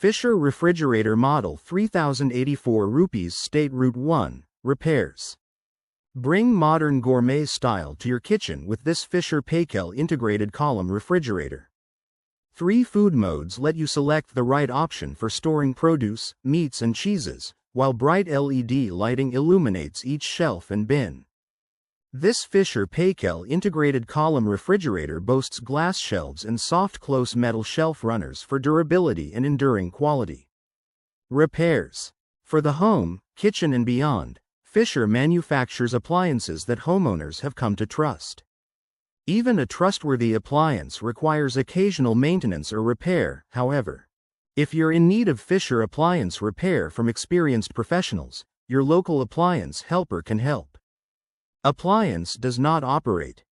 Fisher Refrigerator Model 3084 Rupees State Route 1, Repairs. Bring modern gourmet style to your kitchen with this Fisher Paykel integrated column refrigerator. 3 food modes let you select the right option for storing produce, meats and cheeses, while bright LED lighting illuminates each shelf and bin. This Fisher Paykel integrated column refrigerator boasts glass shelves and soft close metal shelf runners for durability and enduring quality. Repairs. For the home, kitchen and beyond, Fisher manufactures appliances that homeowners have come to trust. Even a trustworthy appliance requires occasional maintenance or repair, however. If you're in need of Fisher appliance repair from experienced professionals, your local appliance helper can help. Appliance does not operate.